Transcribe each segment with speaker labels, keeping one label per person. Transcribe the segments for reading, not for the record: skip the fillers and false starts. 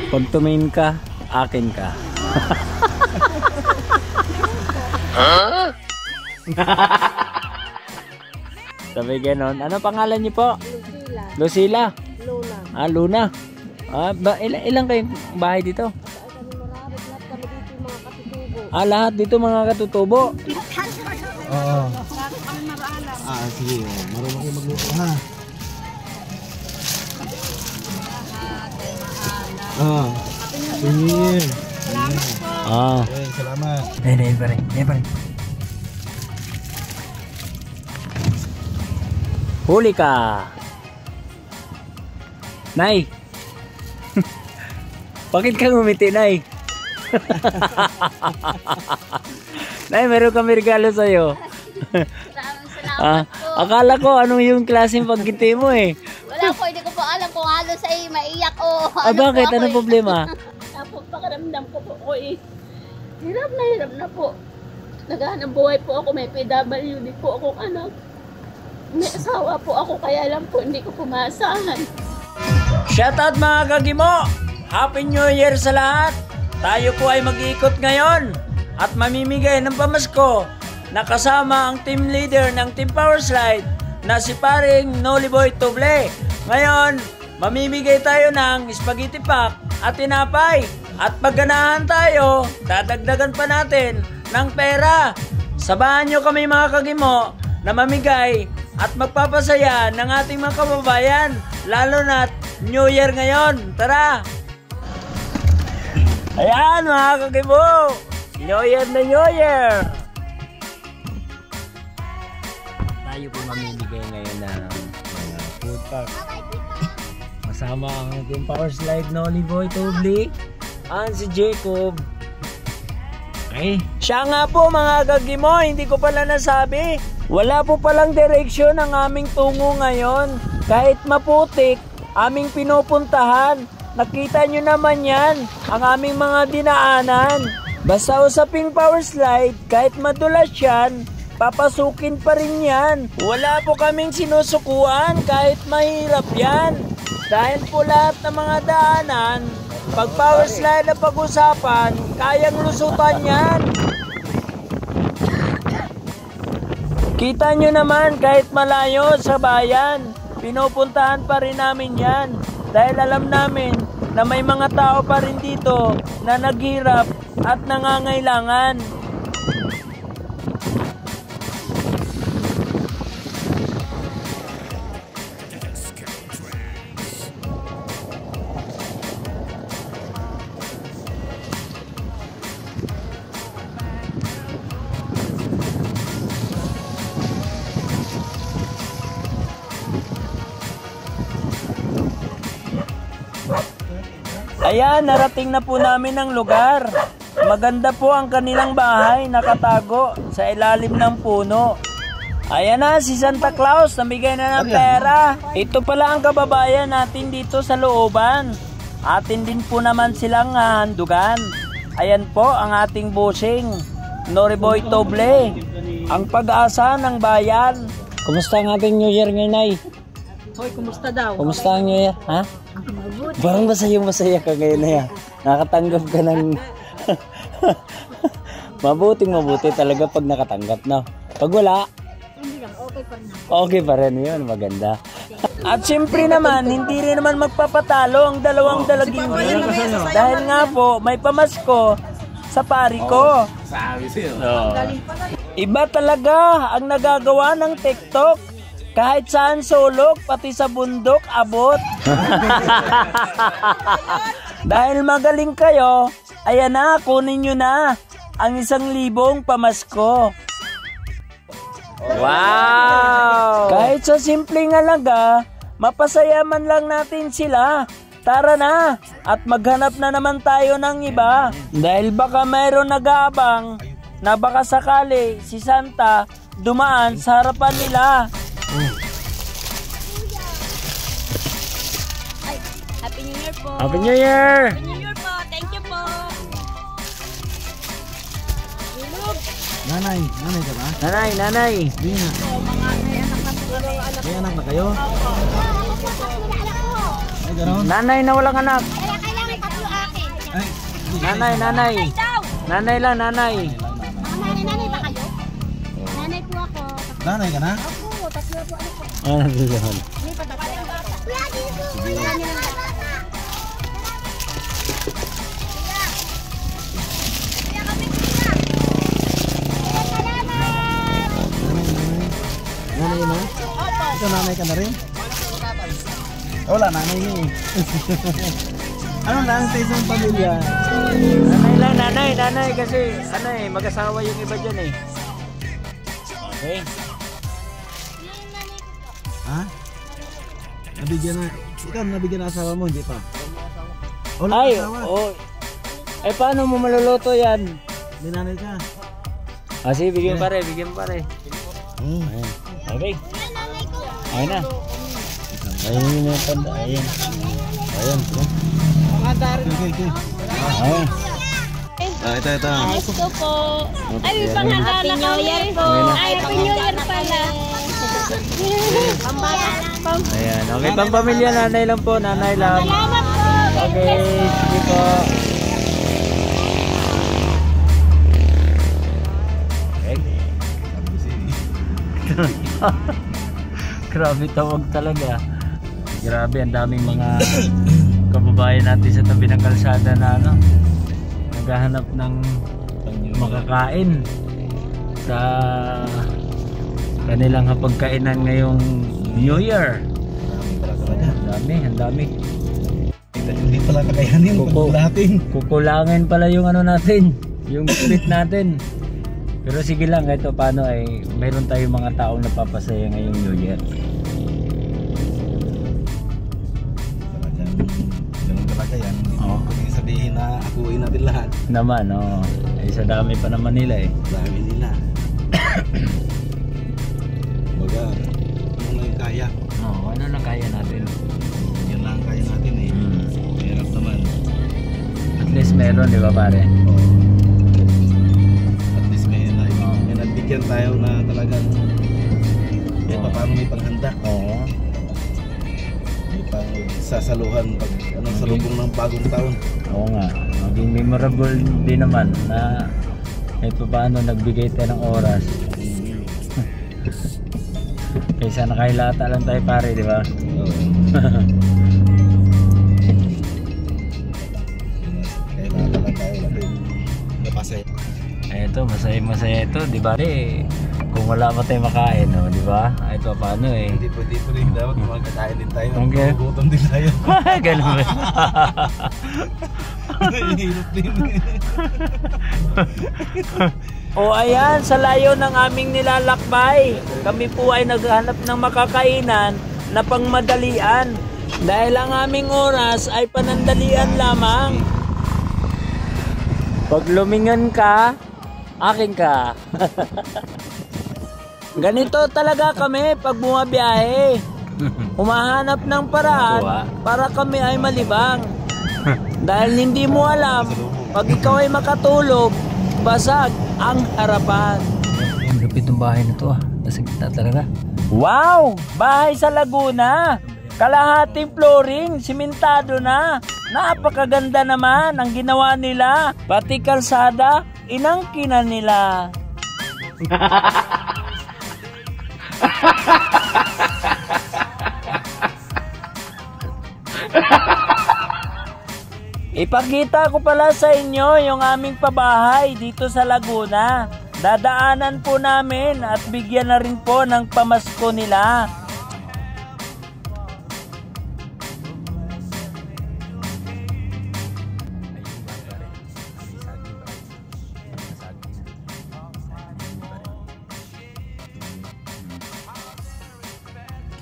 Speaker 1: Pag tumingin ka, akin ka. Sabi ganon. Ano pangalan niyo po?
Speaker 2: Lucila.
Speaker 1: Lucila?
Speaker 2: Luna.
Speaker 1: Ah, Luna. Ilang kayong bahay dito? Lahat dito mga katutubo.
Speaker 3: Oo. Sige. Marunong kayo magluto ha. Sige. Salamat.
Speaker 1: Yan pa rin. Huli ka. Nay. Bakit ka ngumiti, Nay? Nay, meron kami regalo sa'yo.
Speaker 2: Salamat po.
Speaker 1: Akala ko anong yung klaseng pagkiti mo eh.
Speaker 2: Wala po, hindi ko po alam kung halos ay maiyak o
Speaker 1: Bakit? Anong problema?
Speaker 2: Tapos pakaramdam ko po ako hirap na po. Naghahanap buhay po ako, may PWD po akong anak. May asawa po ako, kaya lang po hindi ko pumasahan.
Speaker 1: Shoutout mga kagimo! Happy New Year sa lahat! Tayo po ay mag-iikot ngayon at mamimigay ng pamasko na kasama ang team leader ng Team Power Slide na si paring Noliboy Toble. Ngayon, mamimigay tayo ng spaghetti pack at tinapay. At pag ganahan tayo, dadagdagan pa natin ng pera. Sabahan nyo kami mga kagimo na mamigay at magpapasaya ng ating mga kababayan, lalo na New Year ngayon. Tara! Ayan mga kagimo! New Year na New Year! Tayo po mamimigay ngayon ng mga food pack. Masama ang Team Power Slide na Noliboy Toble at si Jacob. Okay. Siya nga po mga kagimo, hindi ko pala nasabi. Wala po palang direksyon ang aming tungo ngayon. Kahit maputik, aming pinupuntahan. Nakita nyo naman yan, ang aming mga dinaanan. Basta usaping power slide, kahit madulas yan, papasukin pa rin yan. Wala po kaming sinusukuan kahit mahirap yan. Dahil po lahat ng mga daanan, pag power slide na pag-usapan, kayang lusutan yan. Kita nyo naman kahit malayo sa bayan, pinupuntahan pa rin namin yan. Dahil alam namin na may mga tao pa rin dito na naghirap at nangangailangan. Ayan, narating na po namin ang lugar. Maganda po ang kanilang bahay, nakatago sa ilalim ng puno. Ayan na, si Santa Claus, namigay na ng pera. Ito pala ang kababayan natin dito sa looban. Atin din po naman silang handugan. Ayan po ang ating bossing, Noliboy Toble, ang pag-asa ng bayan. Kumusta ang ating New Year ngayon, Nay?
Speaker 2: Hoy, kumusta daw?
Speaker 1: Kumusta ang New Year? Ha?
Speaker 2: Mabuti.
Speaker 1: Parang masaya ka ngayon na yan. Nakatanggap ka ng... mabuti talaga pag nakatanggap, no? Pag wala,
Speaker 2: Hindi lang, okay pa na.
Speaker 1: okay pa rin yun. Maganda. At siyempre naman, hindi rin naman magpapatalo ang dalawang dalaging din. Dahil nga po, may pamasko sa pari ko. Iba talaga ang nagagawa ng TikTok. Kahit saan sulok, pati sa bundok, abot. Dahil magaling kayo, ayan na, kunin nyo na ang 1,000 pamasko. Wow! Kahit sa simpleng halaga, mapasaya man lang natin sila. Tara na, at maghanap na naman tayo ng iba. Dahil baka mayroon nag-aabang na baka sakali si Santa dumaan sa harapan nila.
Speaker 2: Ay, Happy New Year po.
Speaker 1: Happy New Year!
Speaker 2: Happy New Year po. Thank you po. Ilog.
Speaker 3: Nanay ka ba?
Speaker 1: Nanay.
Speaker 3: Hindi nga.
Speaker 2: Mga may anak na po.
Speaker 3: May anak na kayo? Ay, gano'n?
Speaker 1: Nanay na walang anak.
Speaker 2: Kaya kailangan tatlo
Speaker 3: Ay,
Speaker 1: Nanay, nanay. Nanay lang, nanay.
Speaker 4: Nanay ba kayo? Nanay po ako.
Speaker 3: nanay ka na?
Speaker 4: Opo, tatlo po ako.
Speaker 1: Ah, nandun.
Speaker 4: Hindi pa tatlo.
Speaker 3: Nanay na? Ikaw nanay ka na rin? Wala, nanay niya eh. Ano lang sa isang pamilya?
Speaker 1: Nanay lang, nanay, nanay. Kasi, ano eh, mag-asawa yung iba dyan eh. Okay.
Speaker 3: Ha? Nabigyan na, ikaw nabigyan na asawa mo, hindi pa? Wala
Speaker 1: Ay,
Speaker 3: asawa.
Speaker 1: oh. Eh, paano mo maluluto yan?
Speaker 3: May nanay ka.
Speaker 1: Ah, sige, bigyan pare, bigyan pare.
Speaker 3: Ayan.
Speaker 1: Okay. Ayun na. Ayun na yung tanda. Ayun. Ayun.
Speaker 3: Okay, okay.
Speaker 1: Ayun.
Speaker 3: Ito.
Speaker 2: Gusto po. Ay, panghanda na kami. Ay, Happy New Year pala.
Speaker 1: Ayan. Okay, pang pamilya, nanay lang po. Nanay lang.
Speaker 2: Salamat po.
Speaker 1: Okay, sige po. Okay. Grabe tawag talaga. Grabe, ang daming mga kababayan natin sa tabi ng kalsada na ano, naghahanap ng makakain sa kanilang hapagkainan ngayong New Year. Ang dami.
Speaker 3: Hindi pala kakayanin
Speaker 1: Kuko.
Speaker 3: natin.
Speaker 1: Kukulangin pala yung ano natin, yung split natin. Pero sige lang, ito paano ay mayroon tayong mga taong napapasaya ngayong New Year.
Speaker 3: Ganun talaga yan.
Speaker 1: Oo.
Speaker 3: Hindi sabihin na akuin natin lahat.
Speaker 1: Naman, oh. Ay sa dami pa naman nila eh.
Speaker 3: Dami nila. Baga, ano na yung kaya?
Speaker 1: Oo, ano lang kaya natin.
Speaker 3: Yan lang ang kaya natin eh. Hirap naman.
Speaker 1: At least meron, di ba pare?
Speaker 3: At least may nagbigyan tayo na talagang paano may panghanda.
Speaker 1: Oo.
Speaker 3: May pang sasaluhan pag salubong ng bagong taon.
Speaker 1: Oo nga. Maging memorable din naman na paano nagbigay tayo ng oras. Kaysa nakahilata lang tayo pare, di ba?
Speaker 3: Kailangan lang tayo natin napasay.
Speaker 1: Ito, masaya ito, di ba? Kung wala pa tayo makain, no, di ba? Ito paano eh.
Speaker 3: Hindi po rin dapat magkakain din tayo.
Speaker 1: Okay.
Speaker 3: Magugutom din tayo.
Speaker 1: Ganun ba?
Speaker 3: Hirap din.
Speaker 1: O ayan, sa layo ng aming nilalakbay, kami po ay naghanap ng makakainan na pangmadalian. Dahil ang aming oras ay panandalian lamang. Pag lumingan ka, akin ka. Ganito talaga kami pag bumabiyahe. Humahanap ng paraan para kami ay malibang. Dahil hindi mo alam, pag ikaw ay makatulog, basag ang harapan. Ang lupit ng bahay na to ah. Nasa gitna talaga. Wow! Bahay sa Laguna! Kalahating flooring, simentado na. Napakaganda naman ang ginawa nila. Pati kalsada, inangkinan nila. Ipakita ko pala sa inyo yung aming pabahay dito sa Laguna. Dadaanan po namin at bigyan na rin po ng pamasko nila.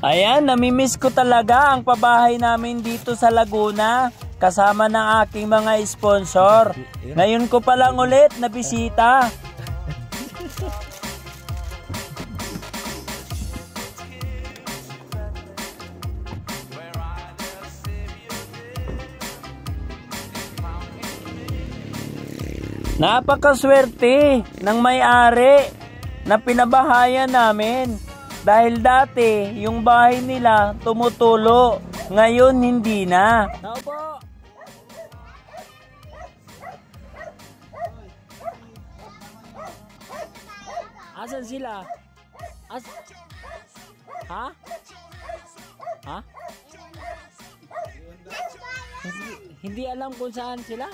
Speaker 1: Ayan, namimiss ko talaga ang pabahay namin dito sa Laguna. Kasama ng aking mga sponsor. Ngayon ko pa lang ulit na bisita. Napakaswerte ng may-ari na pinabahayan namin. Dahil dati, yung bahay nila tumutulo. Ngayon, hindi na. Tao po! Asan sila? Ha? Ha? Hindi alam kung saan sila?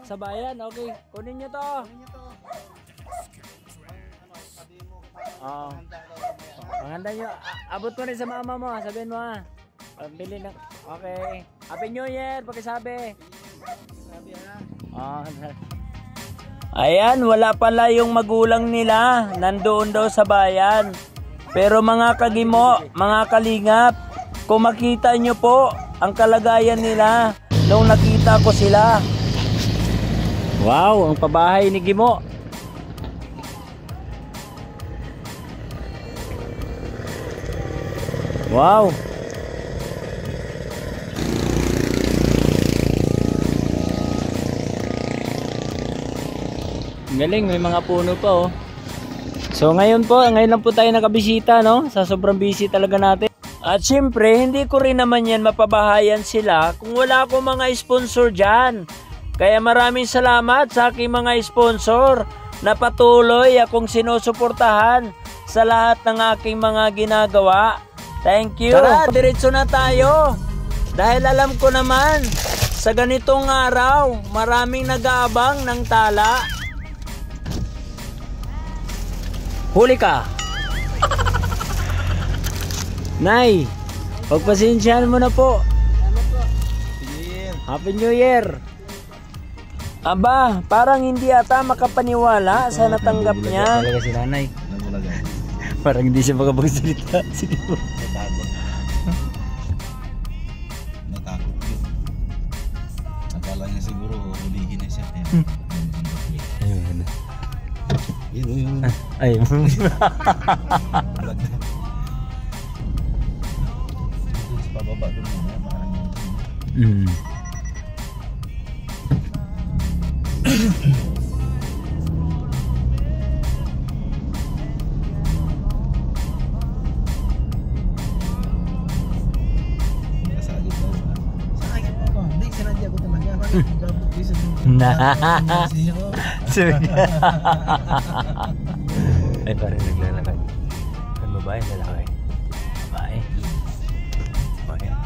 Speaker 1: Sa bayan? Okay. Kunin nyo to. Panganda nyo. Abot ko rin sa mama mo. Sabihin mo ha. Pambili na. Okay. Happy New Year. Pagkasabi. Ayan. Wala pala yung magulang nila. Nandoon daw sa bayan. Pero mga kagimo, mga kalingap, kung makita nyo po ang kalagayan nila nung nakita ko sila. Wow, ang pabahay ni Gimo. Wow. Galing, may mga puno pa oh. So ngayon lang po tayo nakabisita, no? Sa sobrang busy talaga natin. At syempre, hindi ko rin naman yan mapabahayan sila kung wala akong mga sponsor dyan. Kaya maraming salamat sa aking mga sponsor na patuloy akong sinusuportahan sa lahat ng aking mga ginagawa. Thank you. Tara, diretso na tayo. Dahil alam ko naman, sa ganitong araw, maraming nag-aabang ng tala. Huli ka. Nay, pagpasensyahan mo na po. Happy New Year. Aba, parang hindi ata makapaniwala sa natanggap niya.
Speaker 3: Talaga si nanay.
Speaker 1: Parang hindi siya makapagsalita. Sige po.
Speaker 3: Natakot yun. Akala niya siguro hulihin na siya.
Speaker 1: Ayun.
Speaker 3: Yun.
Speaker 1: Ayun.
Speaker 3: Pababa doon muna. Parang nakasagit daw. Sakit mo ba? Hindi, sinadya ko talaga.
Speaker 1: Ay, parang naglalakad. Ang babae, lalaki. Babae. O, yan.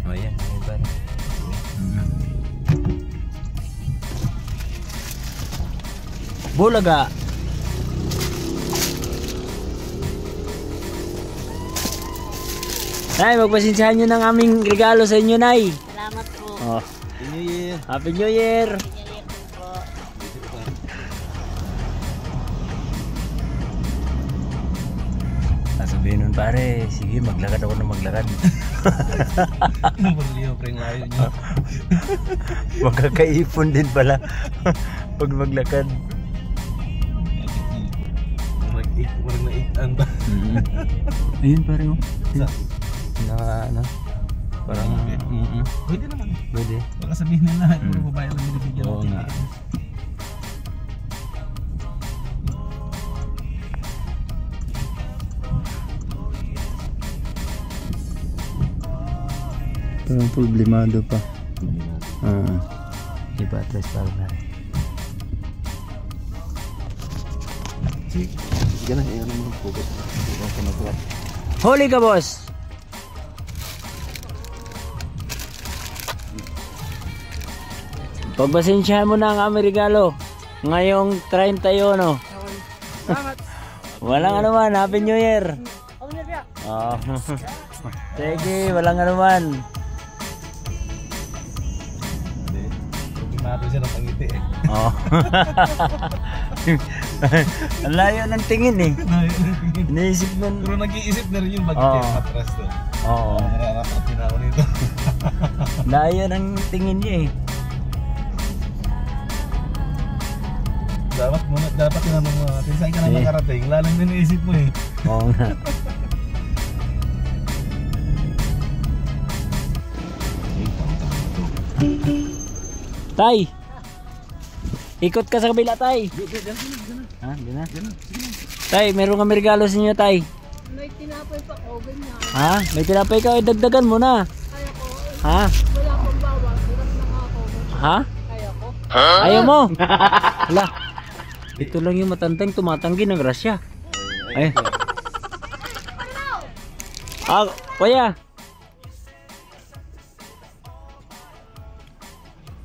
Speaker 1: O, yan. Ay, parang. Bulaga. Nay, magpasensyahan nyo ng aming regalo sa inyo, Nay.
Speaker 2: Salamat po.
Speaker 1: Oh.
Speaker 3: Happy New Year.
Speaker 1: Happy New Year. Sabihin nun pare, sige maglakad ako na maglakad.
Speaker 3: Magliho pa rin ayaw niya.
Speaker 1: Magkakaipon din pala pag maglakad.
Speaker 3: Parang naitan ba?
Speaker 1: Ayun pare oh.
Speaker 3: Sa?
Speaker 1: Na parang
Speaker 3: Pwede naman.
Speaker 1: pwede.
Speaker 3: Baka sabihin nila, puro babae lang binibigyan.
Speaker 1: Oo nga. Parang problemado pa. Diba, tres parang na rin.
Speaker 3: Sige na, iyan naman ang focus.
Speaker 1: Huli ka, boss! Pagpasensyahan mo na ang aming regalo. Ngayong 31. Walang anuman, Happy New Year! Oh. Sige, walang anuman.
Speaker 3: Mato siya ng pangiti eh.
Speaker 1: Oh. Ang layo ng tingin eh. Iniisip nun.
Speaker 3: Pero nag-iisip na rin yung bakit
Speaker 1: Oo.
Speaker 3: yung matras to.
Speaker 1: Oo.
Speaker 3: Nakakapin ako nito.
Speaker 1: Layo ng tingin niya eh.
Speaker 3: Dapat tinanong mo natin saan ka na nakarating. Lalang din naisip mo eh.
Speaker 1: Oo nga. Tay! Ikot ka sa kabila, Tay. Ha? Di na? Tay, meron kami regalo sa inyo, Tay.
Speaker 2: May tinapay pa ko, ganyan.
Speaker 1: Ha? May tinapay ka, dagdagan mo na.
Speaker 2: Kaya ko,
Speaker 1: Ha?
Speaker 2: wala akong bawas. Hirap na nga ako.
Speaker 1: Ha?
Speaker 2: Kaya ko.
Speaker 1: Ayaw mo? Hala. Ito lang yung matandang tumatanggi ng grasya. Ay. Ah, kuya.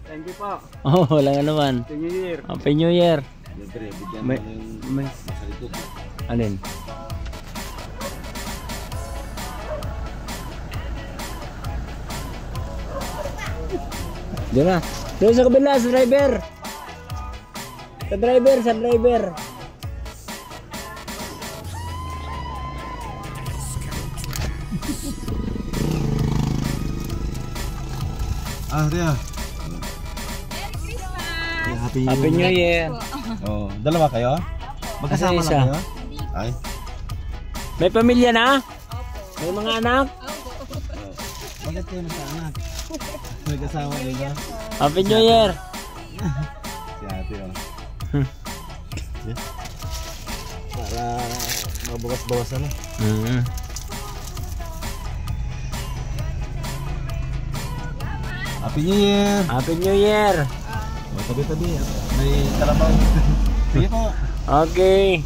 Speaker 3: Thank you po.
Speaker 1: Oh, wala nga naman.
Speaker 3: Happy New Year.
Speaker 1: Happy New Year.
Speaker 3: Libre, bigyan
Speaker 1: May,
Speaker 3: mo yung
Speaker 1: may,
Speaker 3: masalikot.
Speaker 1: alin? Doon na. Doon sa kabila, sa driver. Sa driver, sa driver.
Speaker 3: Ah, Ria.
Speaker 1: Happy New Year.
Speaker 3: Oh, dalawa kayo? Magkasama
Speaker 1: Isa.
Speaker 3: na kayo? Ay.
Speaker 1: May pamilya na? May mga anak?
Speaker 3: Bakit kayo nasa-anak? May kasama din ba?
Speaker 1: Happy New Year.
Speaker 3: Si ate oh. Yeah. Para mabukas-bawasan na. Happy New Year!
Speaker 1: Happy New Year.
Speaker 3: Oh, tabi-tabi. May kalabaw. Sige po.
Speaker 1: Okay.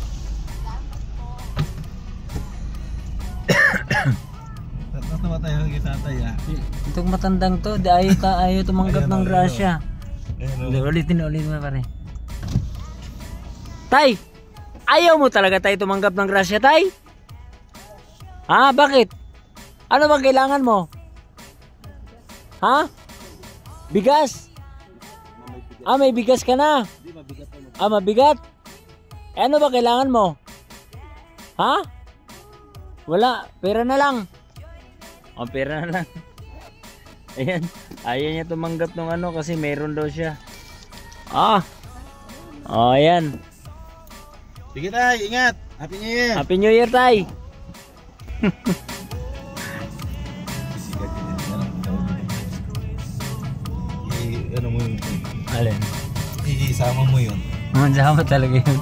Speaker 3: Tatawa tayo kay tatay ah.
Speaker 1: Itong matandang to, di ayaw tumanggap
Speaker 3: Ayan,
Speaker 1: ng
Speaker 3: ayan,
Speaker 1: grasya. Ulitin pare. Tay! Ayaw mo talaga tayo tumanggap ng grasya, tay? Ha? Bakit? Ano bang kailangan mo? Ha? Bigas? Ah, may bigas ka na? Ah, mabigat? Eh, ano ba kailangan mo? Ha? Wala, pera na lang. Oh, pera na lang. Ayan, ayaw niya tumanggap ng ano kasi meron daw siya. Ah. Oh, ayan.
Speaker 3: Sige tay, ingat. Happy New Year.
Speaker 1: Happy New Year, tay.
Speaker 3: Ano mo yun?
Speaker 1: Alin?
Speaker 3: Isama mo yun.
Speaker 1: Mansama talaga yun.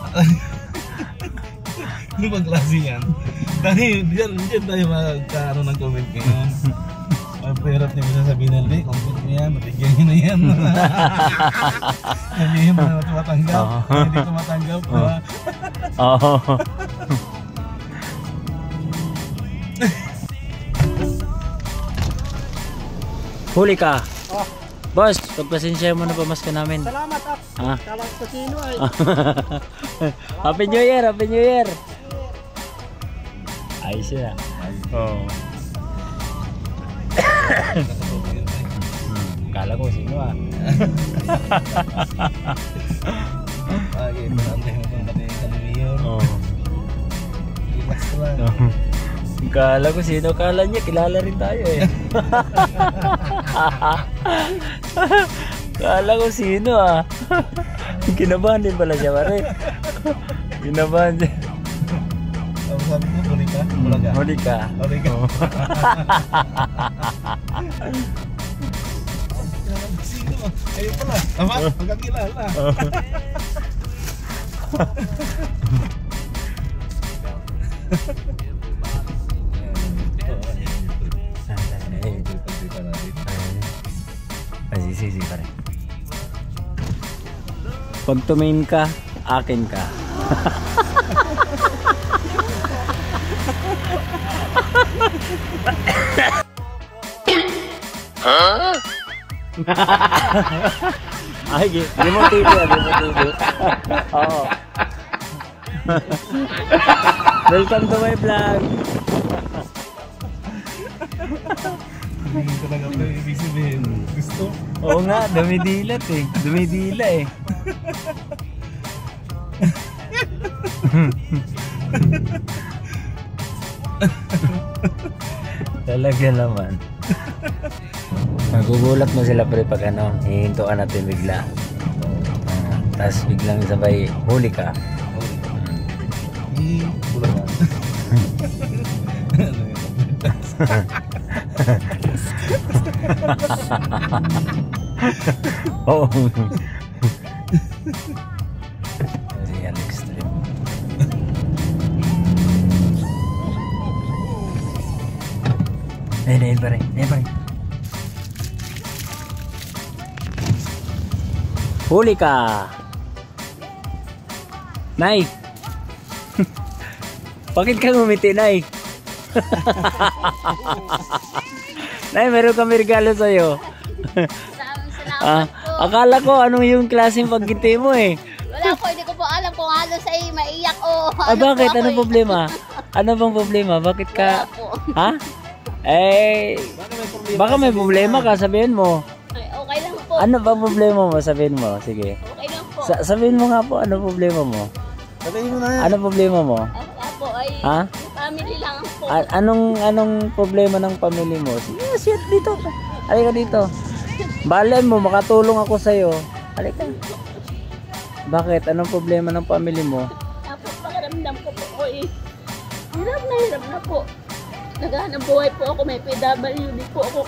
Speaker 3: Ano bang klase yan? Dahil dyan tayo magkaano ng comment ngayon. Pahirap niya mo sasabihin na, "Lee, comment mo yan, mabigyan nyo na yan." Sabihin mo na tumatanggap. Hindi tumatanggap.
Speaker 1: Oo. Huli ka. Boss, pagpasensya mo na pamasko namin.
Speaker 3: Salamat at
Speaker 1: Ha?
Speaker 3: kalang sa sino ay.
Speaker 1: Happy New Year, Happy New Year. Ayos yun ah. Oo. Kala ko sino ah.
Speaker 3: Okay, marami mo pang pati sa Mayor.
Speaker 1: Oo.
Speaker 3: Relax ka lang.
Speaker 1: Kala ko sino, kala niya kilala rin tayo eh. Kala ko sino ah. Kinabahan din pala siya pare. Kinabahan din.
Speaker 3: Ang sabi mo, huli ka? Bulaga?
Speaker 1: Huli ka.
Speaker 3: Huli ka? Sino? Ayun pala. Ama, magkakilala.
Speaker 1: Ay, sige pare. Pag tumingin ka, akin ka. Ay, di mo TV, Oo. Welcome to my vlog.
Speaker 3: Hindi ko lang ako ibig sabihin. Gusto?
Speaker 1: Oo nga, dumidilat eh. Dumidila eh. Talaga naman. Nagugulat mo sila pre pag ano, hihintuan natin bigla. Tapos biglang sabay, huli ka.
Speaker 3: Bulaga.
Speaker 1: Oo. Real extreme. Ayun pare. Huli ka. Nay! Bakit ka ngumiti, Nay? Nay, meron kami regalo sa'yo.
Speaker 2: Salamat po.
Speaker 1: Akala ko anong yung klaseng pagkiti mo eh.
Speaker 2: Wala po, hindi ko po alam kung halos ay maiyak o
Speaker 1: Bakit?
Speaker 2: po ako
Speaker 1: Anong
Speaker 2: eh.
Speaker 1: problema? Ano bang problema? Bakit ka...
Speaker 2: Wala po.
Speaker 1: Ha? Eh... Baka may problema ka, sabihin mo.
Speaker 2: Ay, okay lang po.
Speaker 1: Ano ba problema mo? Sabihin mo. Sige.
Speaker 2: Okay lang po.
Speaker 1: Sabihin mo nga po, ano problema mo?
Speaker 3: Sabihin mo na yan.
Speaker 1: Ano problema mo?
Speaker 2: Ako po ay
Speaker 1: Ha?
Speaker 2: family lang po.
Speaker 1: Anong problema ng pamilya mo? Sige, sit dito. Halika dito. Balan mo, makatulong ako sa'yo. Halika. Bakit? Anong problema ng pamilya mo?
Speaker 2: Tapos pakiramdam ko po ko eh. Hirap na po. Naghahanap buhay po ako. May PWD po ako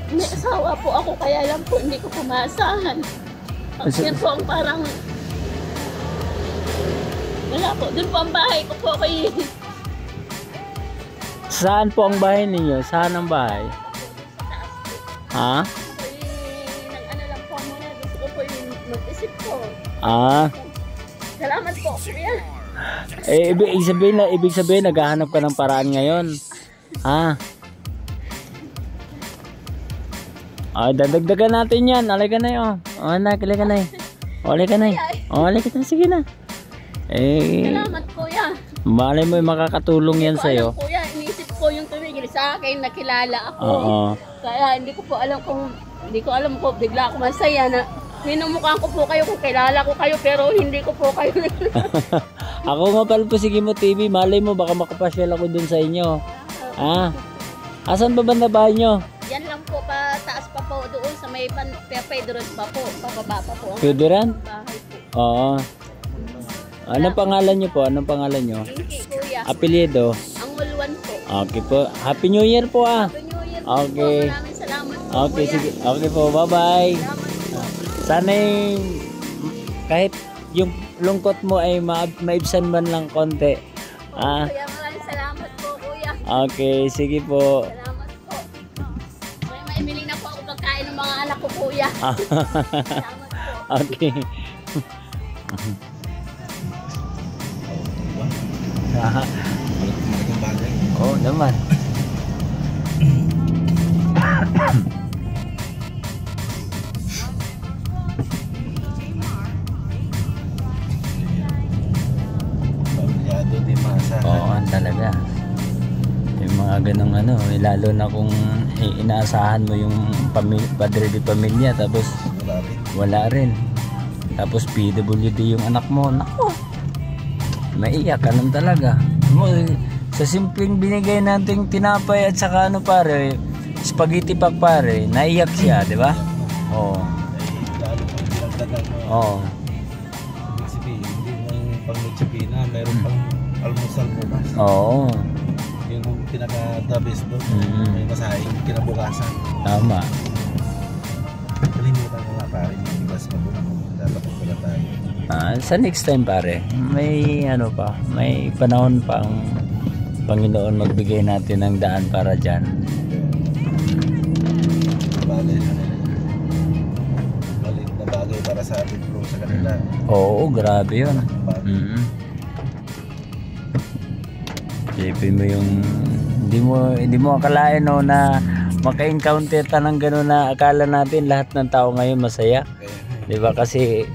Speaker 2: may asawa po ako. Kaya lang po hindi ko pumasahan. Yan po ang parang wala po. Doon po ang bahay ko po kay
Speaker 1: Saan po ang bahay ninyo? Saan ang bahay? Ha?
Speaker 2: nang lang po muna. Gusto ko po yung mag-isip po. Salamat po, kuya.
Speaker 1: Ibig sabihin naghahanap ka ng paraan ngayon. Ha? Dadagdagan natin yan. Halika na yun. Halika na yun. Halika na yun. Sige na.
Speaker 2: Salamat, kuya.
Speaker 1: Malay mo yung makakatulong yan sa'yo.
Speaker 2: Kuya, inisip ko yung tumigil sa akin, nakilala ako.
Speaker 1: Oo.
Speaker 2: Kaya hindi ko alam ko, bigla ako masaya na minumukhaan ko po kayo kung kilala ko kayo, pero hindi ko po kayo.
Speaker 1: Ako nga pala po si Kimo TV. Malay mo, baka makapasyal ako dun sa inyo. Asan ba banda bahay nyo?
Speaker 2: Yan lang po, taas pa po doon sa may Pedros pa po, pababa pa po.
Speaker 1: Pedran?
Speaker 2: Bahay po.
Speaker 1: Oo. Anong pangalan nyo po?
Speaker 2: Hindi, kuya.
Speaker 1: Apelyido?
Speaker 2: Ang ulwan po.
Speaker 1: Okay po. Happy New Year po
Speaker 2: Happy New Year po.
Speaker 1: Okay.
Speaker 2: Maraming salamat po,
Speaker 1: Okay,
Speaker 2: kuya.
Speaker 1: sige. Okay po, bye-bye.
Speaker 2: Salamat po.
Speaker 1: Sana kahit yung lungkot mo ay maibsan man lang konti.
Speaker 2: Kuya, maraming salamat po, kuya.
Speaker 1: Okay, sige po.
Speaker 2: Salamat po. May maibili na po ako pagkain ng mga anak ko, kuya. Salamat po.
Speaker 1: Okay.
Speaker 3: Malaking bagay.
Speaker 1: Oo naman.
Speaker 3: Pamilyado di maasahan.
Speaker 1: Oo, talaga. Yung mga ganong lalo na kung inaasahan mo yung padre di pamilya tapos
Speaker 3: Wala rin.
Speaker 1: wala rin. Tapos PWD yung anak mo. Nako. Maiyak ka lang talaga. Sa simpleng binigay nating tinapay at saka pare, spaghetti pack pare, naiyak siya, di ba? Oo.
Speaker 3: Ay, lalo pang pinagdagan mo.
Speaker 1: Oo.
Speaker 3: Ibig sabihin, hindi mo yung pang Noche-Buena, mayroon pang almusal bukas.
Speaker 1: Oo.
Speaker 3: Yun ang pinaka-the best doon.
Speaker 1: Mm.
Speaker 3: May masahing kinabukasan.
Speaker 1: Tama.
Speaker 3: Kalimutan ko nga pare, yung ibas pa doon. Lalapag pala tayo.
Speaker 1: Sa next time pare, may may panahon pa ang Panginoon magbigay natin ng daan para dyan.
Speaker 3: Bagay na bagay para sa atin bro sa kanila.
Speaker 1: Oo, grabe yun. Isipin mo yung hindi mo akalain na maka-encounter ta ng gano'n na akala natin lahat ng tao ngayon masaya. Di ba kasi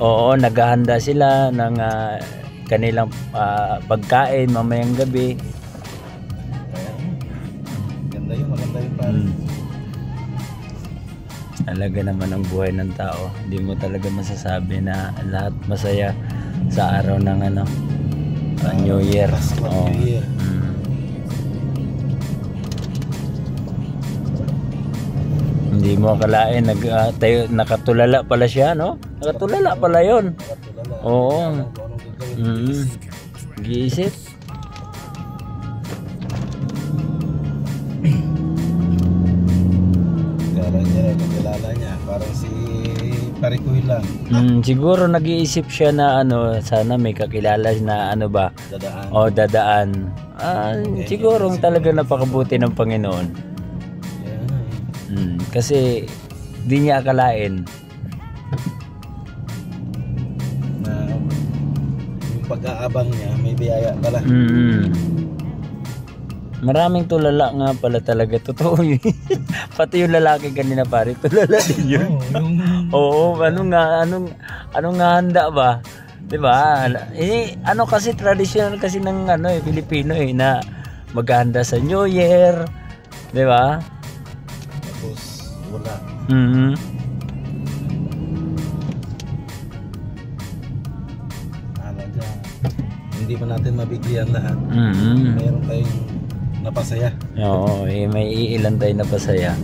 Speaker 1: oo, naghahanda sila ng kanilang pagkain mamayang gabi.
Speaker 3: Maganda yun pare.
Speaker 1: Talaga naman ang buhay ng tao. Hindi mo talaga masasabi na lahat masaya sa araw ng New Year.
Speaker 3: New Year.
Speaker 1: Hindi mo akalain nakatulala pala siya, no? Nakatulala pala 'yon. Oo. Giisip.
Speaker 3: Kilala niya, parang si Parikoy lang.
Speaker 1: Siguro nag-iisip siya na sana may kakilala na
Speaker 3: Dadaan.
Speaker 1: O dadaan. Siguro talaga napakabuti ng Panginoon. Kasi di niya akalain
Speaker 3: Na pag-aabang niya, may biyaya pala.
Speaker 1: Maraming tulala nga pala talaga. Totoo yun. Pati yung lalaki kanina pare, tulala din yun. Oo, anong nga handa ba? 'Di ba? Ano kasi traditional kasi ng Pilipino na maghahanda sa New Year, 'di ba?
Speaker 3: Tapos wala. Hindi pa natin mabigyan lahat. Mayroon tayong napasaya.
Speaker 1: Oo, may iilan tayo napasaya.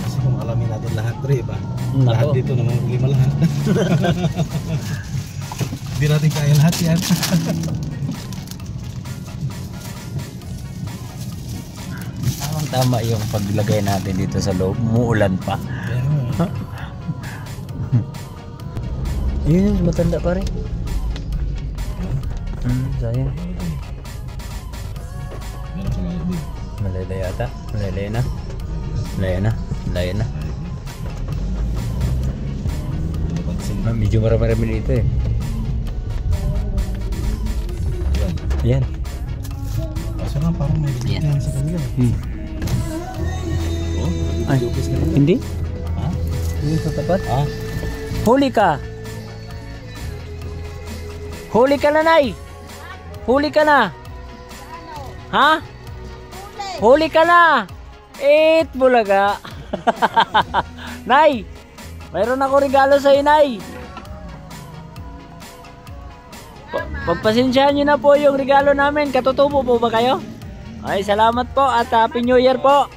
Speaker 3: Kasi kung alamin natin lahat, ba? Lahat dito naman lima lahat. Hindi natin kaya lahat yan.
Speaker 1: Tama yung paglagay natin dito sa loob. Muulan pa. Yun, matanda pa rin. Sayang. Malaya yata. Malaya na. Medyo marami dito eh. Yan.
Speaker 3: Kaso nga parang may bigyan sa kanila.
Speaker 1: Ay, hindi?
Speaker 3: Ha?
Speaker 1: Hindi sa tapat? Huli ka! Huli ka na, Nay! Huli ka na! Ha? Huli ka na! Bulaga! Nay! Mayroon ako regalo sa'yo, Nay! Pagpasensyahan nyo na po yung regalo namin. Katutubo po ba kayo? Ay, salamat po at Happy New Year po!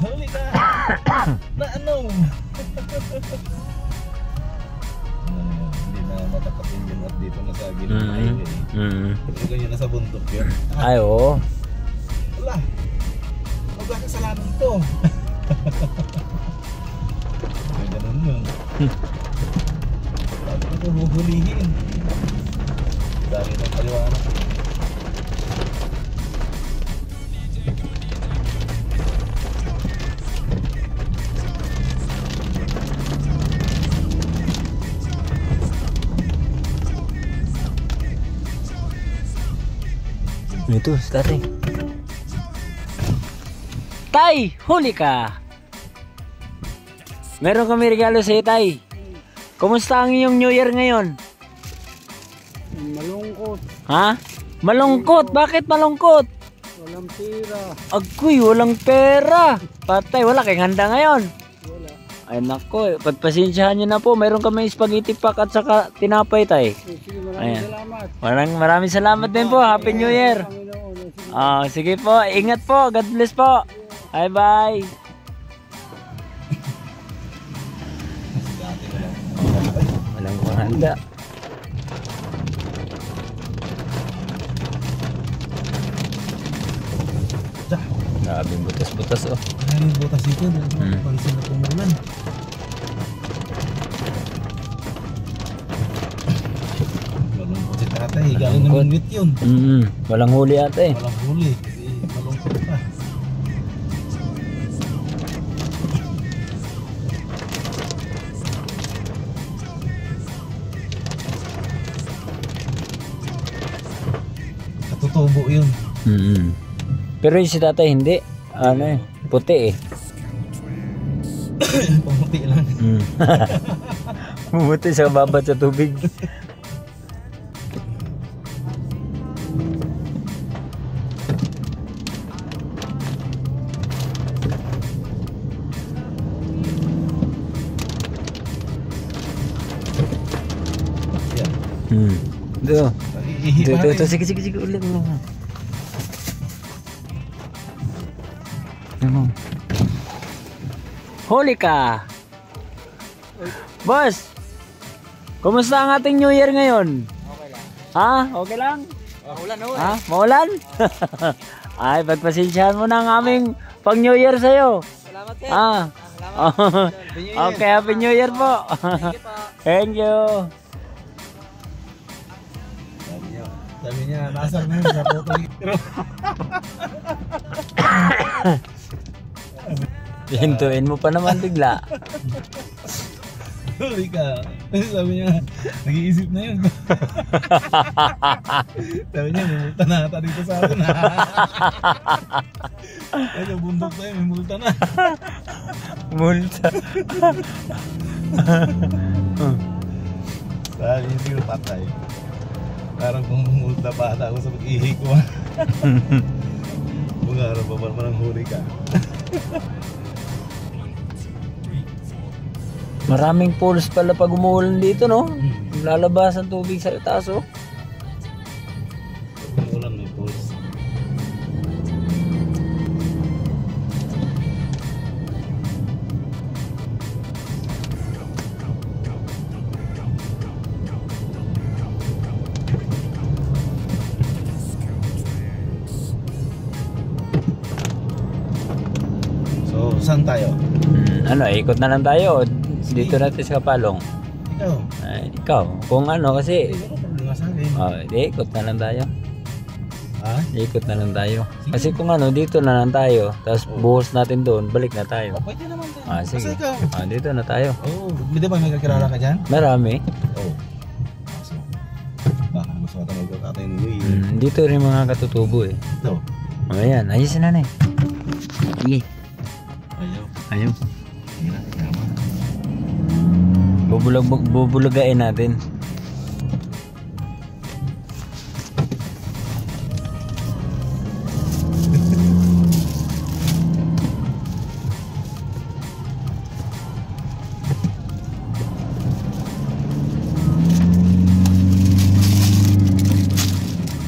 Speaker 3: Huli ka! Hindi na matakatin yun at dito na sa gilid na highway. Ganyan na sa bundok yun.
Speaker 1: Ay, oo.
Speaker 3: Wala. Wala kasalanan to. Ay, ganun yun. Bago ito huhulihin. Dami ng kaliwanag.
Speaker 1: Ito, tatay. Tay, huli ka. Meron kami regalo sa iyo, Tay. Kumusta ang iyong New Year ngayon?
Speaker 5: Malungkot.
Speaker 1: Ha? Malungkot? Bakit malungkot?
Speaker 5: Walang pera.
Speaker 1: Agoy, walang pera. Patay, wala kayong handa ngayon.
Speaker 5: Wala.
Speaker 1: Ay nako, pagpasensyahan nyo na po. Meron kami spaghetti pack at saka tinapay, Tay.
Speaker 5: Sige, maraming salamat.
Speaker 1: Maraming salamat din po. Happy New Year. Sige po, ingat po. God bless po. Bye. Walang handa. Grabing butas-butas oh.
Speaker 3: Maraming butas dito. Pansin na pumulan. Malungkot si tatay. Galing ng minute yun.
Speaker 1: Walang huli ate.
Speaker 3: Walang huli. Malungkot pa. Katutubo yun.
Speaker 1: Pero yung si tatay hindi. Ano puti eh.
Speaker 3: Pumuti lang.
Speaker 1: Pumuti sa babat sa tubig. Ito, sige, ulit mo. Huli ka! Boss! Kumusta ang ating New Year ngayon?
Speaker 5: Okay lang.
Speaker 1: Ha? Okay lang?
Speaker 5: Maulan ho.
Speaker 1: Ha? Maulan? Ay, pagpasensyahan mo na ang aming pang New Year sa'yo.
Speaker 5: Salamat sir.
Speaker 1: Okay, Happy New Year po.
Speaker 5: Thank you po.
Speaker 1: Thank you.
Speaker 3: Sabi niya, nasaan na yun sa photo litro.
Speaker 1: Hintuin mo pa naman bigla.
Speaker 3: Huli ka. Sabi niya, nag-iisip na yun. Sabi niya, may multa na ata dito sa atin. Ito, bundok tayo, may multa na.
Speaker 1: Multa.
Speaker 3: Sabi niya, siguro patay. Parang kung multa pa ata ako sa pag-ihi ko. Bungarap pa ba ng huli ka?
Speaker 1: Maraming pools pala pag umuulan dito, no? Lalabas ang tubig sa taas, oh.
Speaker 3: Ulan may pulse. So, saan tayo?
Speaker 1: Ano, ikot na lang tayo. Dito natin sa Kapalong.
Speaker 3: Ikaw?
Speaker 1: Ay, ikaw, kung ano kasi,
Speaker 3: Hindi ko problema sa akin.
Speaker 1: ikot na lang tayo.
Speaker 3: Ha?
Speaker 1: Ikot na lang tayo. Kasi kung ano, dito na lang tayo. Tapos buhos natin doon, balik na tayo.
Speaker 3: Oh, pwede naman tayo.
Speaker 1: Sige.
Speaker 3: Basta ikaw.
Speaker 1: Dito na tayo.
Speaker 3: Oo, di ba may kakilala ka dyan?
Speaker 1: Marami.
Speaker 3: Oo. So, baka mas matawag ka tayo ng New Year.
Speaker 1: Dito rin mga katutubo eh.
Speaker 3: Ito.
Speaker 1: Ayan, ayos na na eh. Sige.
Speaker 3: Ayaw.
Speaker 1: Ayaw.
Speaker 3: Hira, tama.
Speaker 1: Bubulagain natin.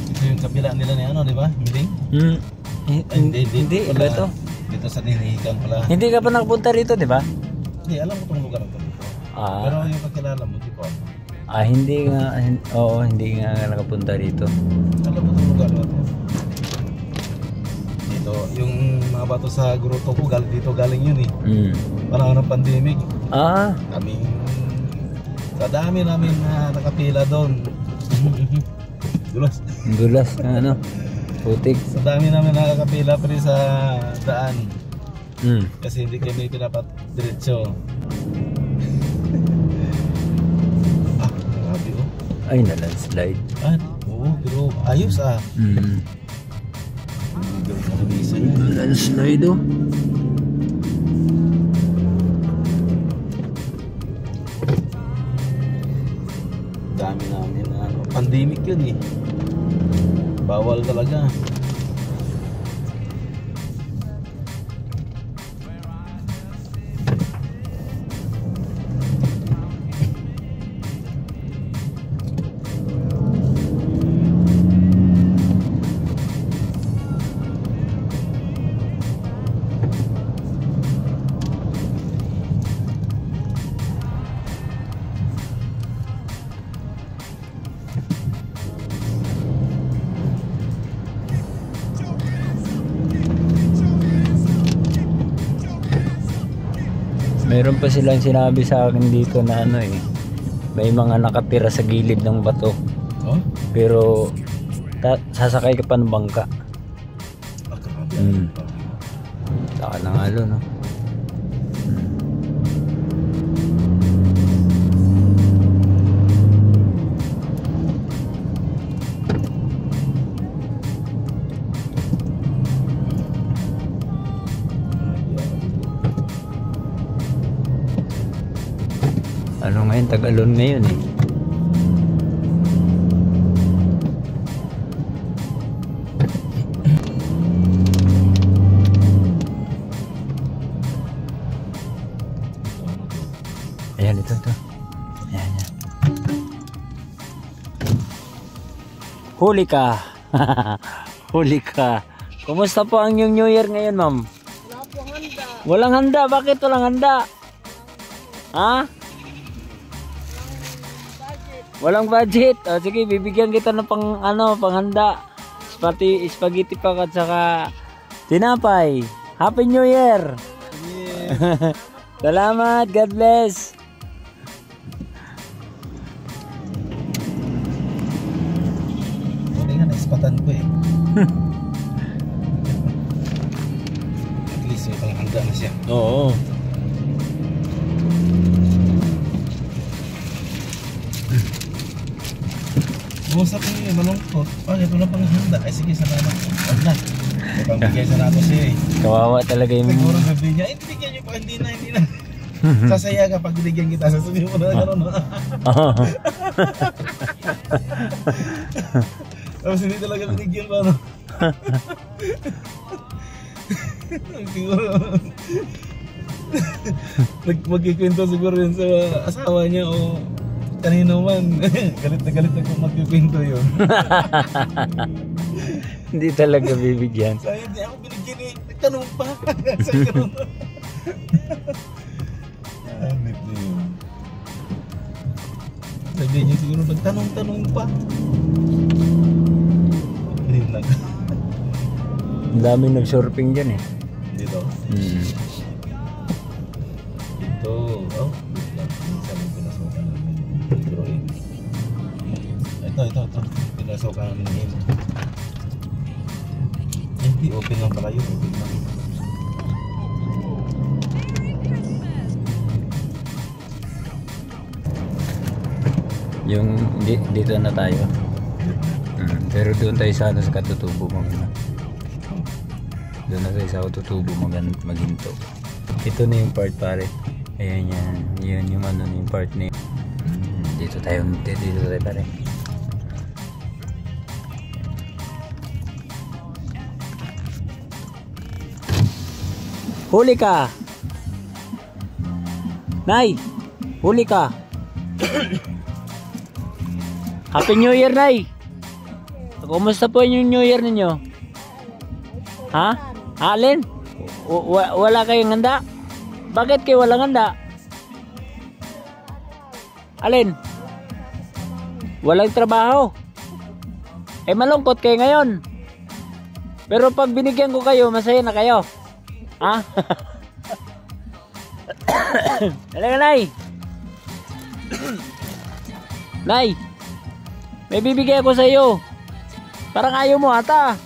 Speaker 3: Ito yung kabila nila ni ano, di ba? Miling?
Speaker 1: Hindi, iba to.
Speaker 3: Dito sa Ninihikan pala.
Speaker 1: Hindi ka pa nakapunta rito, di ba?
Speaker 3: Hindi, alam ko itong lugar na ito. Pero yung kakilala mo, di ko ano.
Speaker 1: Hindi nga, oo, hindi nga nakapunta rito.
Speaker 3: Alam mo itong lugar na ito. Dito, yung mga bato sa gruto ko, dito galing yun eh. Parang ng pandemic. Kami, sa dami namin na nakapila doon. Dulas.
Speaker 1: Dulas, ano, putik.
Speaker 3: Sa dami namin nakakapila pa rin sa daan. Kasi hindi kami pinapat diretso. Grabe oh.
Speaker 1: Ay, na-landslide.
Speaker 3: Oo, pero ayos
Speaker 1: Landslide oh.
Speaker 3: Dami namin na pandemic yun eh. Bawal talaga.
Speaker 1: Meron pa silang sinabi sa akin dito na ano eh, may mga nakatira sa gilid ng bato.
Speaker 3: Oh?
Speaker 1: Pero sasakay ka pa ng bangka.
Speaker 3: Grabe.
Speaker 1: Saka na nga no. Ano ngayon, Tagalon ngayon eh. Ayan, ito. Ayan. Huli ka. Huli ka. Kumusta po ang yung New Year ngayon, ma'am?
Speaker 2: Wala pong handa.
Speaker 1: Walang handa. Bakit walang handa? Ha? Walang budget. O, sige, bibigyan kita ng panghanda. Spaghetti pa at saka tinapay. Happy New Year. Salamat. God bless.
Speaker 3: Buti nga least may panghanda na siya.
Speaker 1: Oo.
Speaker 3: Usap niyo yung malungkot. Bakit wala pang handa? Ay sige, salamat. Huwag na. May pambigay sa nato siya eh.
Speaker 1: Kawawa talaga yung...
Speaker 3: Siguro sabi niya, eh binigyan niyo pa, hindi na. Sasaya ka pag binigyan kita. Sasabihin mo na gano'n. Tapos hindi talaga binigyan pa, no? Siguro magkikwento siguro yun sa asawa niya o kanino man. Galit na kung magkikwento yun.
Speaker 1: Hindi talaga bibigyan.
Speaker 3: Sayang, hindi ako binigyan eh. Nagtanong pa. Sayang ganun. Amit niya yun. Sabihin niya siguro nagtanong pa. Ganun lang.
Speaker 1: Ang daming nag-surfing dyan eh.
Speaker 3: Dito. Dito. Oh, minsan yung pinasukan namin. Drawing. Ito. Pinasukan namin yun. Hindi, open lang pala yun. Open lang.
Speaker 1: Yung dito na tayo. Pero doon tayo sa katutubo mo. Doon na tayo sa katutubo maghinto. Ito na yung part pare. Ayan yan. Yan yung ano yung part na yun. Dito tayo pare. Huli ka! Nay! Huli ka! Happy New Year, Nay! Kumusta po yung New Year ninyo? Ha? Alin? Wala kayong handa? Bakit kayo walang handa? Alin? Walang trabaho? Eh malungkot kayo ngayon. Pero pag binigyan ko kayo, masaya na kayo. Ha? Halika, Nay! Nay! May bibigay ako sa iyo. Parang ayaw mo ata.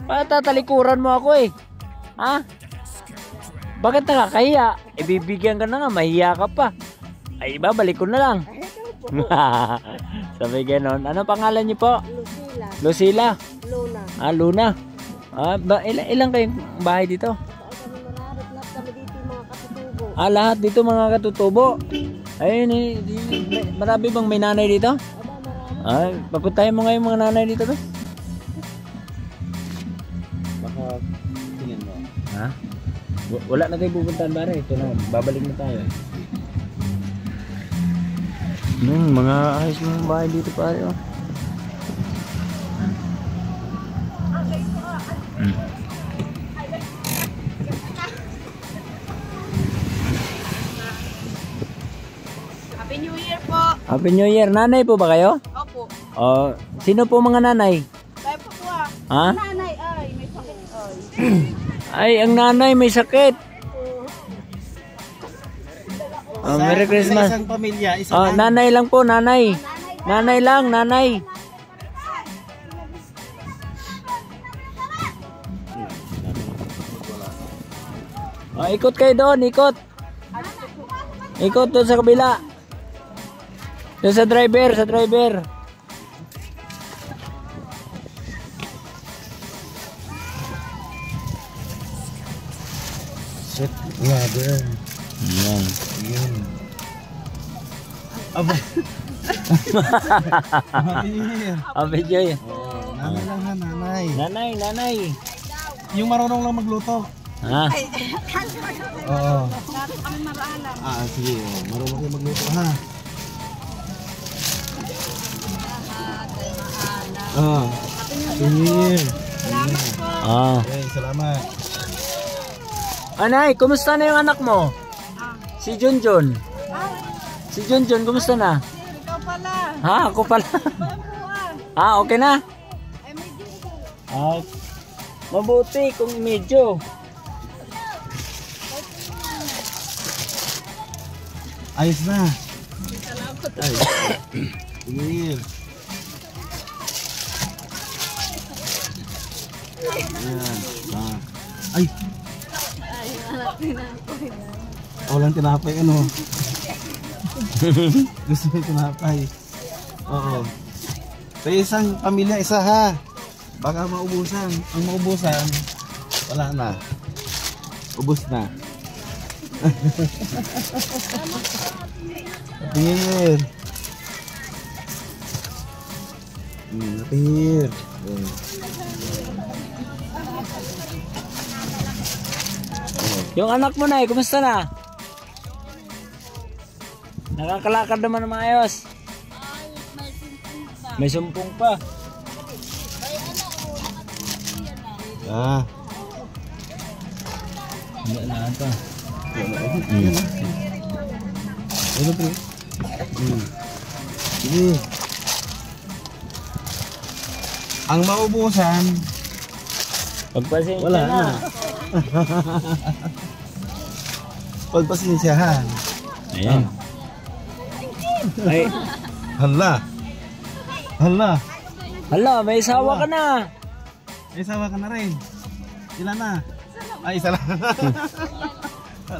Speaker 1: Patatalikuran mo ako eh. Ha? Bakit nakakahiya? Eh bibigyan ka na nga, mahiya ka pa. Ay babalik ko na lang. Sabi ganon. Ano pangalan niyo po?
Speaker 4: Lucila.
Speaker 1: Lucila?
Speaker 4: Luna.
Speaker 1: Ah, Luna. Ilang kayong bahay dito?
Speaker 4: Kami dito yung mga katutubo.
Speaker 1: Ah, lahat dito mga katutubo. Ayun eh. Marami bang may nanay dito? Ay, papuntahin mo ngayon mga nanay dito ba?
Speaker 3: Baka tingin mo.
Speaker 1: Ha? Wala na kayo pupuntahan pare. Ito na, babalik na tayo. Mga ayos mga bahay dito pare oh.
Speaker 2: Happy New Year po.
Speaker 1: Happy New Year. Nanay po ba kayo?
Speaker 2: Opo.
Speaker 1: Oh, sino po mga nanay?
Speaker 2: Tayo po po ah.
Speaker 1: Ha?
Speaker 2: Nanay ay, may sakit ay.
Speaker 1: Ay, ang nanay may sakit. Oh, Merry Christmas.
Speaker 3: Isang pamilya,
Speaker 1: Oh, nanay lang po, nanay. Nanay lang, nanay. Oh, ikot kayo doon, ikot. Ikot doon sa kabila. Doon sa driver,
Speaker 3: Shit, brother.
Speaker 1: Yan.
Speaker 3: Yun. Aba.
Speaker 1: Happy Joy.
Speaker 3: Oh, nanay lang ha, nanay.
Speaker 1: Nanay.
Speaker 3: Yung marunong lang magluto.
Speaker 1: Ha?
Speaker 3: Oo. Sige. Marunong kayo magluto ha. Sige. Okay, salamat.
Speaker 1: Anay, kumusta na yung anak mo? Si Junjun. Si Junjun, kumusta na?
Speaker 2: Ikaw pala.
Speaker 1: Ha, ako pala. Okay na? Mabuti kung medyo.
Speaker 3: Ayos na. Ay. Sige. Ayan. Ay. Walang tinapay ano. Gusto mo tinapay. Oo. Sa isang pamilya, isa ha. Baka maubusan. Ang maubusan, wala na. Ubus na. Napihir. Napihir.
Speaker 1: Yung anak mo na kumusta na? Nakakalakad naman ng maayos. May sumpong pa.
Speaker 3: Ah.
Speaker 1: Hindi na ata.
Speaker 3: Ano pre? Sige. Ang maubusan,
Speaker 1: Pagpasensya
Speaker 3: wala
Speaker 1: na.
Speaker 3: na. Pagpasensyahan.
Speaker 1: Ayan. Ay,
Speaker 3: Hala. Hala.
Speaker 1: hala, may isawa ka na.
Speaker 3: May sawa ka na rin. Ilan na? Ay, isa lang.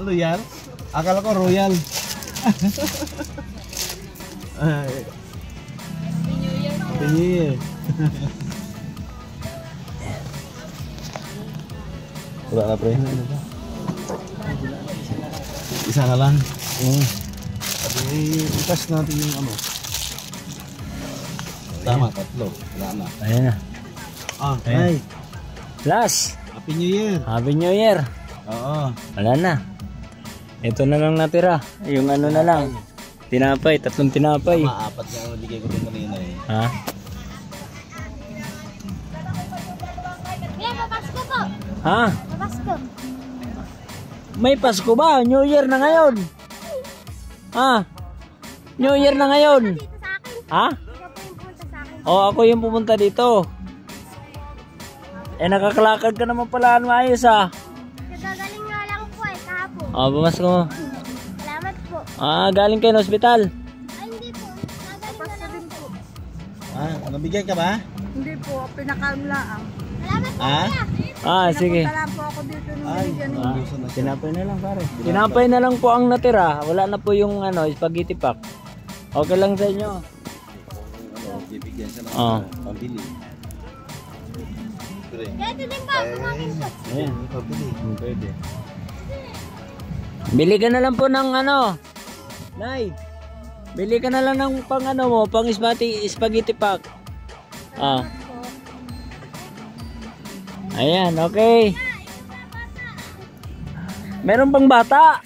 Speaker 3: Loyal? Akala ko royal. Ay. Happy New Year. Wala na pre. Isa na lang. Itas natin yung ano. Tama, tatlo. Wala na.
Speaker 1: Ayan na.
Speaker 3: Ah,
Speaker 1: Ayan.
Speaker 3: ay.
Speaker 1: Last.
Speaker 3: Happy New Year.
Speaker 1: Happy New Year.
Speaker 3: Oo.
Speaker 1: Wala na. Ito na lang natira. Yung ano na lang. Tinapay, 3 tinapay.
Speaker 3: Maapat na ang bigay ko din kanina eh.
Speaker 1: Ha?
Speaker 4: Kaya papasko po.
Speaker 1: Ha?
Speaker 4: Papasko.
Speaker 1: May Pasko ba? New Year na ngayon. Ha? New Year na ngayon.
Speaker 4: Dito sa akin.
Speaker 1: Ha?
Speaker 4: Ikaw po yung pumunta sa akin.
Speaker 1: O ako yung pumunta dito. Nakakalakad ka naman pala. Maayos
Speaker 4: Nagagaling nga lang po kahapon.
Speaker 1: Bumasko mo.
Speaker 4: Salamat po.
Speaker 1: Galing kayo ng ospital.
Speaker 4: Ay, hindi po. Nagaling na lang po.
Speaker 3: Nabigyan ka ba?
Speaker 5: Hindi po, pinakaunlaang.
Speaker 4: Salamat po.
Speaker 3: Ah?
Speaker 4: kuya.
Speaker 1: Sige.
Speaker 5: Punta lang po ako dito nung
Speaker 3: Ay,
Speaker 5: binigyan niyo.
Speaker 3: naubusan na siya.
Speaker 1: Tinapay na lang pare. Tinapay na lang po ang natira. Wala na po yung spaghetti pack. Okay lang sa inyo.
Speaker 3: Bibigyan siya ng
Speaker 1: Oo.
Speaker 3: pambili. Pre.
Speaker 4: Dito din po. Kumain po.
Speaker 1: Ayan.
Speaker 3: Pambili.
Speaker 1: Pwede. Bili ka na lang po ng Nay. Bili ka na lang ng pang mo, pang spaghetti pack. Ayan, okay. Meron pang bata.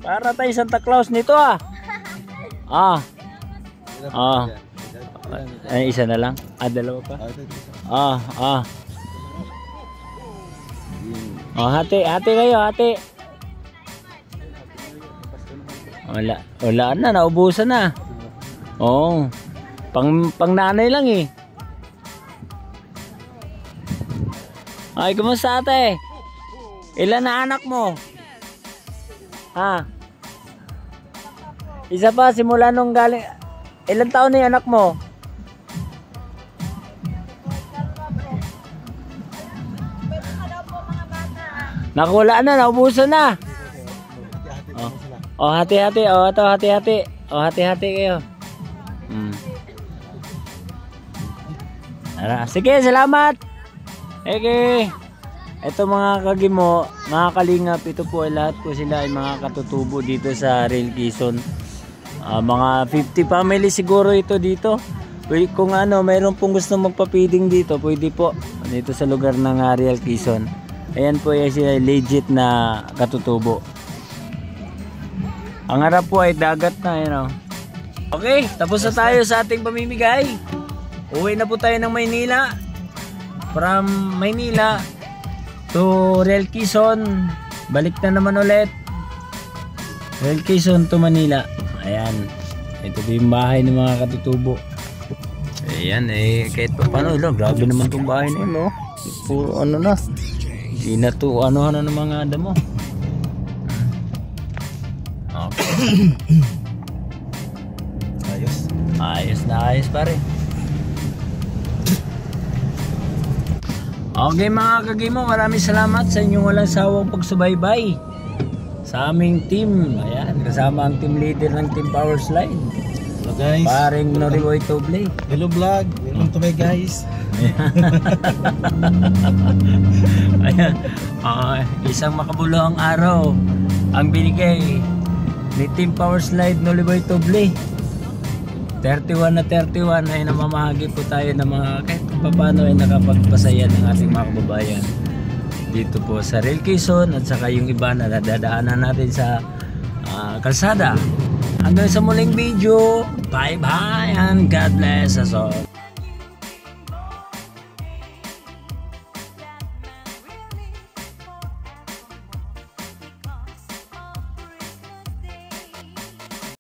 Speaker 1: Para tayo Santa Claus nito Ay, isa na lang. Dalawa pa. Hati kayo, hati. Wala na, naubusan na. Pang nanay lang eh. Ay, kumusta ate? Ilan na anak mo? Isa pa, simula nung galing. Ilan taon na yung anak mo? Nakula na, naubusan na. Hati-hati. Ito, hati-hati. Hati-hati kayo. Sige, salamat. Okay. Ito mga kagimo, mga kalingap, ito po ay lahat po sila ay mga katutubo dito sa Real Quezon. Mga 50 family siguro ito dito. Kung mayroon pong gusto magpa-feeding dito, pwede po dito sa lugar ng Real Quezon. Ayan po ay sila legit na katutubo. Ang harap po ay dagat na, Okay, tapos na tayo sa ating pamimigay. Uwi na po tayo ng Maynila. From Maynila to Real Quezon. Balik na naman ulit. Real Quezon to Manila. Ayan. Ito po yung bahay ng mga katutubo. Ayan kahit pa paano. Grabe naman itong bahay na yun. Puro na. Hindi na to ng mga damo. Okay. Ayos na ayos pare. Okay mga kagimo, maraming salamat sa inyong walang sawang pagsubaybay sa aming team. Ayan, kasama ang team leader ng Team Powerslide.
Speaker 3: Hello guys.
Speaker 1: Paring Noriboy Toble.
Speaker 3: Hello vlog. Welcome to my guys.
Speaker 1: Ayan. Isang makabuluhang araw ang binigay ni Team Powerslide Noriboy Toble. 31 na 31 ay namamahagi po tayo ng mga kahit paano ay nakapagpasaya ng ating mga kababayan dito po sa Real Quezon at saka yung iba na nadadaanan natin sa kalsada. Hanggang sa muling video, bye bye and God bless us all.